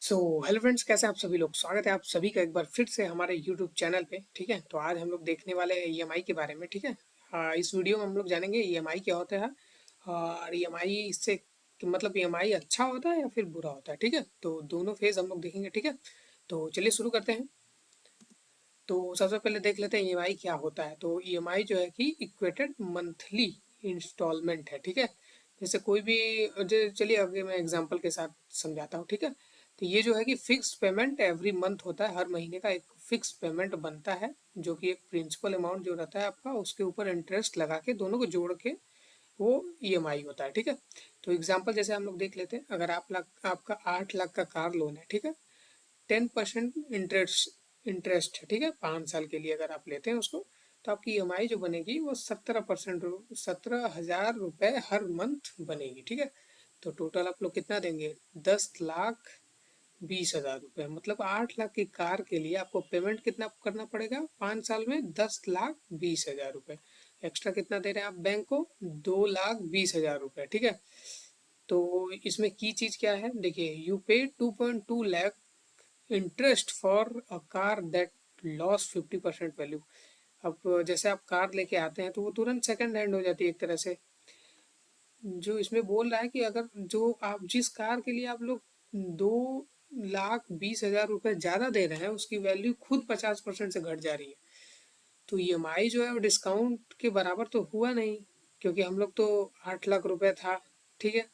Hello friends, कैसे आप सभी लोग। स्वागत है आप सभी का एक बार फिर से हमारे यूट्यूब चैनल पे। ठीक है, तो आज हम लोग देखने वाले हैं ईएमआई के बारे में। ठीक है, इस वीडियो में हम लोग जानेंगे ईएमआई क्या होता है और ईएमआई इससे मतलब ईएमआई अच्छा होता है या फिर बुरा होता है। ठीक है, तो दोनों फेज हम लोग देखेंगे। ठीक है, तो चलिए शुरू करते हैं। तो सबसे पहले देख लेते हैं ईएमआई क्या होता है। तो ईएमआई जो है कि इक्वेटेड मंथली इंस्टॉलमेंट है। ठीक है, जैसे कोई भी चलिए आगे मैं एग्जांपल के साथ समझाता हूँ। ठीक है, तो ये जो है कि फिक्स पेमेंट एवरी मंथ होता है, हर महीने का एक फिक्स पेमेंट बनता है, जो कि एक प्रिंसिपल अमाउंट जो रहता है आपका, उसके ऊपर इंटरेस्ट लगा के दोनों को जोड़ के वो ईएमआई होता है। ठीक है, तो एग्जांपल जैसे हम लोग देख लेते हैं। अगर आपका 8 लाख का कार लोन है। ठीक है, 10% इंटरेस्ट है। ठीक है, 5 साल के लिए अगर आप लेते हैं उसको, तो आपकी ईएमआई जो बनेगी वो 17%, 17,000 रुपये हर मंथ बनेगी। ठीक है, तो टोटल आप लोग कितना देंगे, 10,20,000 रुपये। मतलब 8 लाख की कार के लिए आपको पेमेंट कितना करना पड़ेगा, 5 साल में 10,20,000 रुपये। एक्स्ट्रा कितना दे रहे हैं आप बैंक को, 2,20,000 रुपये। ठीक है, तो इसमें की चीज़ क्या है, देखिए, यू पे 2.2 lakh interest for a car that loss 50% value. अब जैसे आप कार लेके आते हैं तो वो तुरंत सेकंड हैंड हो जाती है एक तरह से। जो इसमें बोल रहा है कि अगर जो आप जिस कार के लिए आप लोग 2,20,000 रुपये ज़्यादा दे रहे हैं, उसकी वैल्यू खुद 50% से घट जा रही है। तो ईएमआई जो है वो डिस्काउंट के बराबर तो हुआ नहीं, क्योंकि हम लोग तो 8 लाख रुपये था। ठीक है,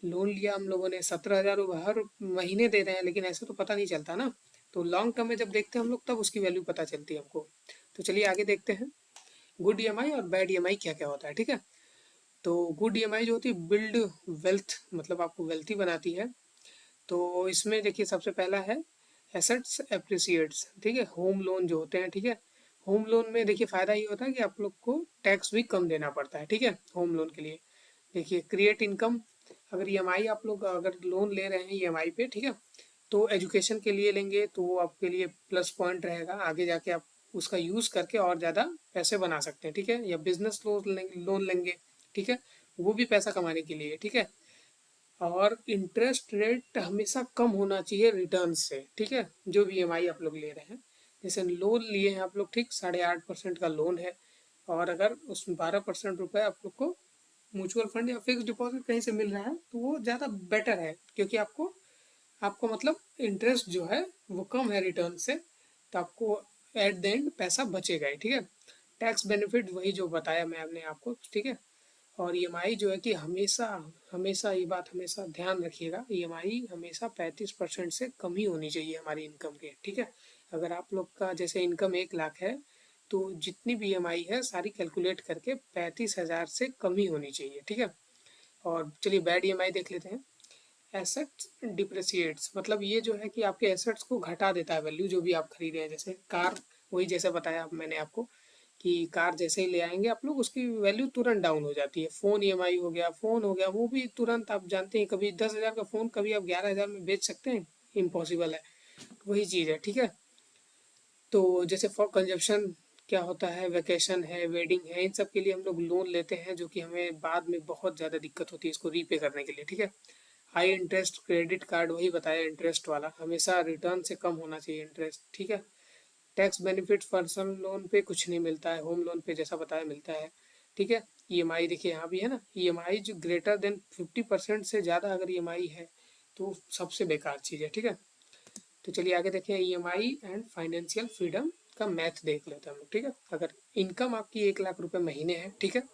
लोन लिया हम लोगों ने, 17,000 हर महीने दे रहे हैं, लेकिन ऐसे तो पता नहीं चलता ना। तो लॉन्ग टर्म में जब देखते हैं हम लोग, तब उसकी वैल्यू पता चलती है हमको। तो चलिए आगे देखते हैं गुड ईएमआई और बैड ईएमआई क्या क्या होता है। ठीक है, तो गुड ईएमआई जो होती है बिल्ड वेल्थ, मतलब आपको वेल्थी बनाती है। तो इसमें देखिए सबसे पहला है एसेट्स एप्रिसिएट्स। ठीक है, होम लोन जो होते हैं। ठीक है, होम लोन में देखिए फ़ायदा ये होता है कि आप लोग को टैक्स भी कम देना पड़ता है। ठीक है, होम लोन के लिए देखिए क्रिएट इनकम। अगर ईएमआई आप लोग अगर लोन ले रहे हैं ईएमआई पे, ठीक है, तो एजुकेशन के लिए लेंगे तो वो आपके लिए प्लस पॉइंट रहेगा। आगे जाके आप उसका यूज़ करके और ज़्यादा पैसे बना सकते हैं। ठीक है, या बिजनेस लोन लेंगे। ठीक है, वो भी पैसा कमाने के लिए। ठीक है, और इंटरेस्ट रेट हमेशा कम होना चाहिए रिटर्न से। ठीक है, जो भी ईएमआई आप लोग ले रहे हैं, जैसे लोन लिए हैं आप लोग, ठीक, 8.5% का लोन है, और अगर उसमें 12% रुपये आप लोग को म्यूचुअल फंड या फिक्स डिपॉजिट कहीं से मिल रहा है, तो वो ज़्यादा बेटर है, क्योंकि आपको आपको मतलब इंटरेस्ट जो है वो कम है रिटर्न से। तो आपको एट द एंड पैसा बचेगा ही। ठीक है, टैक्स बेनिफिट वही जो बताया मैं आपने आपको। ठीक है, और ईएमआई जो है कि हमेशा हमेशा ये बात हमेशा ध्यान रखिएगा, ईएमआई हमेशा 35% से कम ही होनी चाहिए हमारी इनकम के। ठीक है, अगर आप लोग का जैसे इनकम 1 लाख है, तो जितनी भी ईएमआई है सारी कैलकुलेट करके 35,000 से कम ही होनी चाहिए। ठीक है, और चलिए बैड ईएमआई देख लेते हैं। एसेट्स डिप्रिसिएट्स, मतलब ये जो है कि आपके एसेट्स को घटा देता है वैल्यू, जो भी आप खरीदे हैं। जैसे कार, वही जैसे बताया मैंने आपको कि कार जैसे ही ले आएंगे आप लोग, उसकी वैल्यू तुरंत डाउन हो जाती है। फ़ोन ईएमआई हो गया, फ़ोन हो गया, वो भी तुरंत, आप जानते हैं, कभी 10,000 का फ़ोन कभी आप 11,000 में बेच सकते हैं, इम्पॉसिबल है। वही चीज़ है। ठीक है, तो जैसे फॉर कंजप्शन क्या होता है, वेकेशन है, वेडिंग है, इन सब के लिए हम लोग लोन लेते हैं, जो कि हमें बाद में बहुत ज़्यादा दिक्कत होती है इसको रीपे करने के लिए। ठीक है, हाई इंटरेस्ट क्रेडिट कार्ड, वही बताया इंटरेस्ट वाला, हमेशा रिटर्न से कम होना चाहिए इंटरेस्ट। ठीक है, टैक्स बेनिफिट पर्सनल लोन पे कुछ नहीं मिलता है, होम लोन पे जैसा बताया मिलता है। ठीक है, ईएमआई देखिए यहाँ भी है ना, ईएमआई जो ग्रेटर देन 50% से ज़्यादा अगर ईएमआई है, तो सबसे बेकार चीज़ है। ठीक है, तो चलिए आगे देखें, ईएमआई एंड फाइनेंशियल फ्रीडम का मैथ देख लेते हैं हम लोग। ठीक है, अगर इनकम आपकी 1 लाख रुपए महीने है, ठीक है,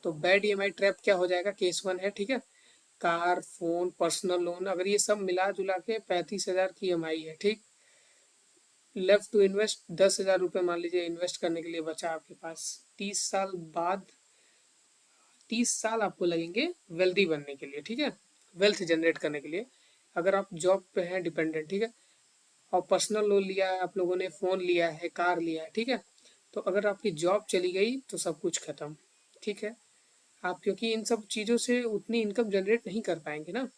तो बैड ईएमआई ट्रैप क्या हो जाएगा, केस वन है। ठीक है, कार, फोन, पर्सनल लोन, अगर ये सब मिला जुला के 35,000 की ईएमआई है, ठीक, लेफ्ट टू इन्वेस्ट 10,000 रुपये मान लीजिए इन्वेस्ट करने के लिए बचा आपके पास। 30 साल बाद, 30 साल आपको लगेंगे वेल्दी बनने के लिए। ठीक है, वेल्थ जनरेट करने के लिए, अगर आप जॉब पे हैं डिपेंडेंट। ठीक है, और पर्सनल लोन लिया है आप लोगों ने, फ़ोन लिया है, कार लिया है। ठीक है, तो अगर आपकी जॉब चली गई तो सब कुछ खत्म। ठीक है, आप क्योंकि इन सब चीज़ों से उतनी इनकम जनरेट नहीं कर पाएंगे ना,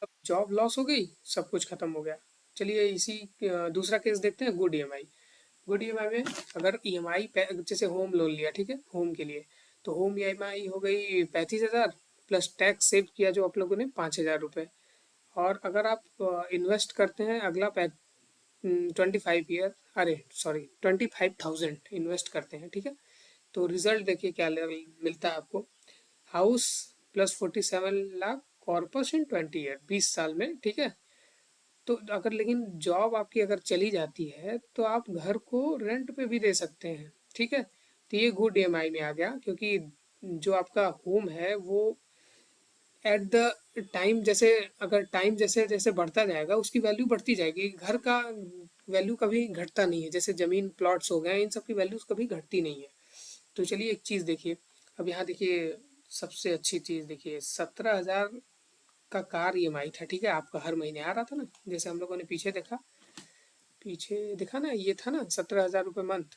अब जॉब लॉस हो गई, सब कुछ खत्म हो गया। चलिए इसी दूसरा केस देखते हैं, गुड ईएमआई। गुड ईएमआई में अगर ईएमआई जैसे होम लोन लिया, ठीक है, होम के लिए, तो होम ईएमआई हो गई 35,000, प्लस टैक्स सेव किया जो आप लोगों ने 5,000 रुपये, और अगर आप इन्वेस्ट करते हैं अगला 25 ईयर, अरे सॉरी 25,000 इन्वेस्ट करते हैं, ठीक है, तो रिजल्ट देखिए क्या मिलता है आपको। हाउस प्लस 47 लाख, कॉर्पस इन 20 ईयर, 20 साल में, ठीक है। तो अगर लेकिन जॉब आपकी अगर चली जाती है तो आप घर को रेंट पे भी दे सकते हैं, ठीक है। तो ये गुड ईएमआई में आ गया, क्योंकि जो आपका होम है वो एट द टाइम, जैसे अगर टाइम जैसे जैसे बढ़ता जाएगा उसकी वैल्यू बढ़ती जाएगी। घर का वैल्यू कभी घटता नहीं है, जैसे जमीन प्लॉट्स हो गए इन सब की वैल्यूज कभी घटती नहीं है। तो चलिए एक चीज़ देखिए, अब यहाँ देखिए सबसे अच्छी चीज़ देखिए, 17,000 का कार ईएमआई था, ठीक है, आपका हर महीने आ रहा था ना, जैसे हम लोगों ने पीछे देखा, पीछे देखा ना, ये था ना 17,000 रुपये मंथ।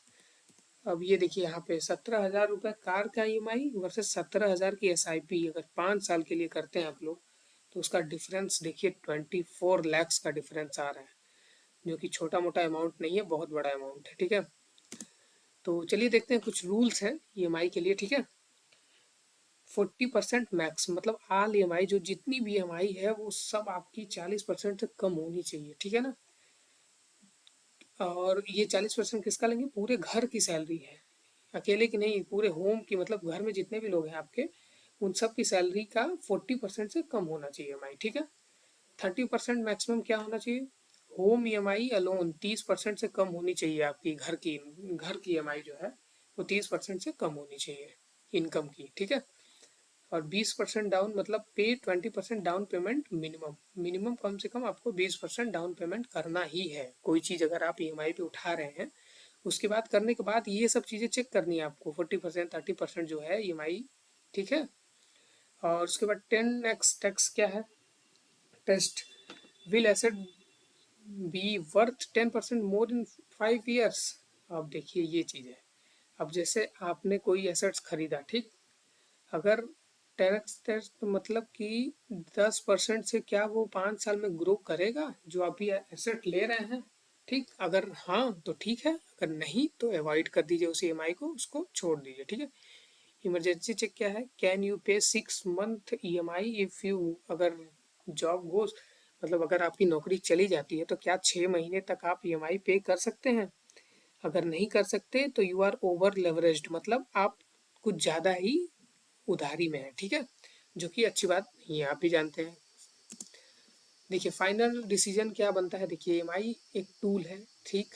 अब ये देखिए यहाँ पे 17,000 रुपये कार का ईएमआई वर्सेस 17,000 की एसआईपी, अगर 5 साल के लिए करते हैं आप लोग, तो उसका डिफरेंस देखिए 24 लैक्स का डिफरेंस आ रहा है, जो कि छोटा मोटा अमाउंट नहीं है, बहुत बड़ा अमाउंट है, ठीक है। तो चलिए देखते हैं कुछ रूल्स हैं ईएमआई के लिए, ठीक है। 40% मैक्स, मतलब आल ईएमआई, जो जितनी भी ईएमआई है वो सब आपकी 40% से कम होनी चाहिए, ठीक है ना। और ये 40% किसका लेंगे, पूरे घर की सैलरी है, अकेले की नहीं, पूरे होम की, मतलब घर में जितने भी लोग हैं आपके, उन सब की सैलरी का 40% से कम होना चाहिए ईएमआई, ठीक है। 30% मैक्सिमम क्या होना चाहिए, होम ईएमआई अलोन 30% से कम होनी चाहिए आपकी, घर की ईएमआई जो है वो 30% से कम होनी चाहिए इनकम की, ठीक है। और 20% डाउन, मतलब पे 20% डाउन पेमेंट मिनिमम, मिनिमम कम से कम आपको 20% डाउन पेमेंट करना ही है, कोई चीज़ अगर आप ईएमआई पे उठा रहे हैं। उसके बाद करने के बाद ये सब चीज़ें चेक करनी है आपको, 40% 30% जो है ईएमआई, ठीक है। और उसके बाद 10x टैक्स क्या है, test, will asset be worth 10% more in 5 years. अब देखिए ये चीज़ है, अब जैसे आपने कोई एसेट्स खरीदा, ठीक, अगर टैक्स टेस्ट तो मतलब कि 10% से क्या वो 5 साल में ग्रो करेगा जो आप भी एसेट ले रहे हैं, ठीक, अगर हाँ तो ठीक है, अगर नहीं तो अवॉइड कर दीजिए उस ईएमआई को, उसको छोड़ दीजिए, ठीक है। इमरजेंसी चेक क्या है, कैन यू पे 6 मंथ ईएमआई इफ यू, अगर जॉब गोज, मतलब अगर आपकी नौकरी चली जाती है तो क्या 6 महीने तक आप ईएमआई पे कर सकते हैं। अगर नहीं कर सकते तो यू आर ओवर लेवरेज्ड, मतलब आप कुछ ज़्यादा ही उधारी में है, ठीक है, जो कि अच्छी बात नहीं है, आप भी जानते हैं। देखिए फाइनल डिसीजन क्या बनता है, देखिए ईएमआई एक टूल है, ठीक,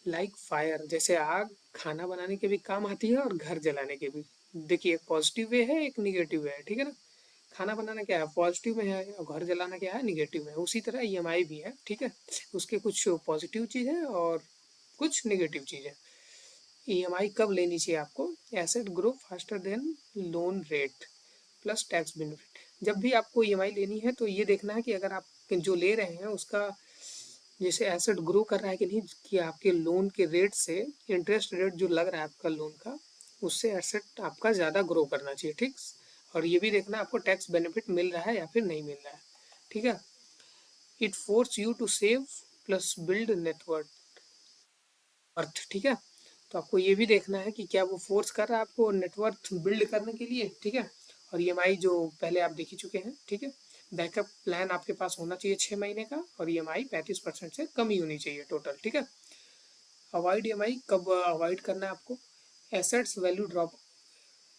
लाइक फायर, जैसे आग खाना बनाने के भी काम आती है और घर जलाने के भी। देखिए एक पॉजिटिव वे है, एक निगेटिव वे है, ठीक है ना। खाना बनाना क्या है, पॉजिटिव में है, और घर जलाना क्या है, निगेटिव में है। उसी तरह ईएमआई भी है, ठीक है, उसके कुछ पॉजिटिव चीज़ है और कुछ निगेटिव चीज़ है। ईएमआई कब लेनी चाहिए आपको, asset grow faster than loan rate plus tax benefit. जब भी आपको ईएमआई लेनी है तो ये देखना है कि अगर आप जो ले रहे हैं उसका जैसे एसेट ग्रो कर रहा है कि नहीं, कि आपके लोन के रेट से, इंटरेस्ट रेट जो लग रहा है आपका लोन का, उससे एसेट आपका ज़्यादा ग्रो करना चाहिए, ठीक। और ये भी देखना आपको टैक्स बेनिफिट मिल रहा है या फिर नहीं मिल रहा है, ठीक है। It force you to save plus build network earth, ठीक है। तो आपको ये भी देखना है कि क्या वो फोर्स कर रहा है आपको नेटवर्थ बिल्ड करने के लिए, ठीक है। और ईएमआई जो पहले आप देख ही चुके हैं, ठीक है। बैकअप प्लान आपके पास होना चाहिए 6 महीने का, और ईएमआई 35% से कम ही होनी चाहिए टोटल, ठीक है। अवॉइड ईएमआई कब अवॉइड करना है आपको, assets value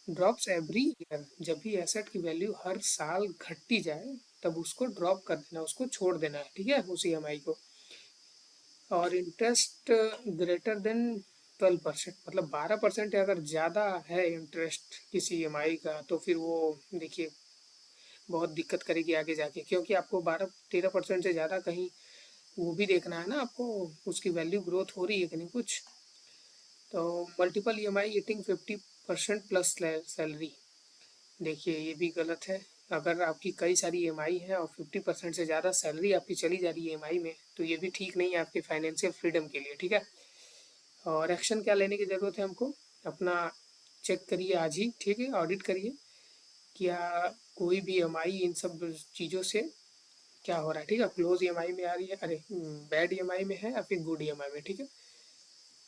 drops every year, जब भी एसेट की वैल्यू हर साल घटती जाए तब उसको ड्रॉप कर देना, उसको छोड़ देना है, ठीक है, उस ईएमआई को। और इंटरेस्ट ग्रेटर देन 12%, मतलब 12% अगर ज़्यादा है इंटरेस्ट किसी ईएमआई का, तो फिर वो देखिए बहुत दिक्कत करेगी आगे जाके, क्योंकि आपको 12-13% से ज़्यादा कहीं वो भी देखना है ना आपको, उसकी वैल्यू ग्रोथ हो रही है कि नहीं कुछ। तो multiple EMI eating 50% plus salary, देखिए ये भी गलत है। अगर आपकी कई सारी ईएमआई है और 50% से ज़्यादा सैलरी आपकी चली जा रही है ईएमआई में, तो ये भी ठीक नहीं है आपके फाइनेंशियल फ्रीडम के लिए, ठीक है। और एक्शन क्या लेने की ज़रूरत है हमको, अपना चेक करिए आज ही, ठीक है, ऑडिट करिए क्या कोई भी ईएमआई इन सब चीज़ों से क्या हो रहा है, ठीक है, क्लोज ईएमआई में आ रही है, अरे बैड ईएमआई में है या फिर गुड ईएमआई में, ठीक है।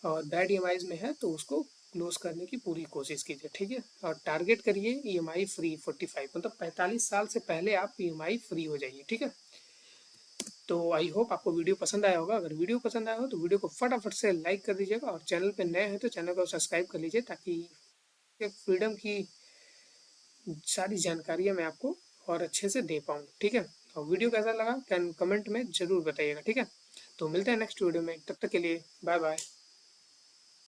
और बैड ईएमआई में है तो उसको क्लोज करने की पूरी कोशिश कीजिए, ठीक है। और टारगेट करिए ईएमआई फ्री 45, मतलब 45 साल से पहले आप ईएमआई फ्री हो जाइए, ठीक है। तो आई होप आपको वीडियो पसंद आया होगा। अगर वीडियो पसंद आया हो तो वीडियो को फटाफट से लाइक कर दीजिएगा, और चैनल पे नए हैं तो चैनल को सब्सक्राइब कर लीजिए, ताकि फ्रीडम की सारी जानकारियाँ मैं आपको और अच्छे से दे पाऊँ। ठीक है, और वीडियो कैसा लगा कैन कमेंट में ज़रूर बताइएगा। ठीक है, तो मिलते हैं नेक्स्ट वीडियो में, तब तक के लिए बाय बाय।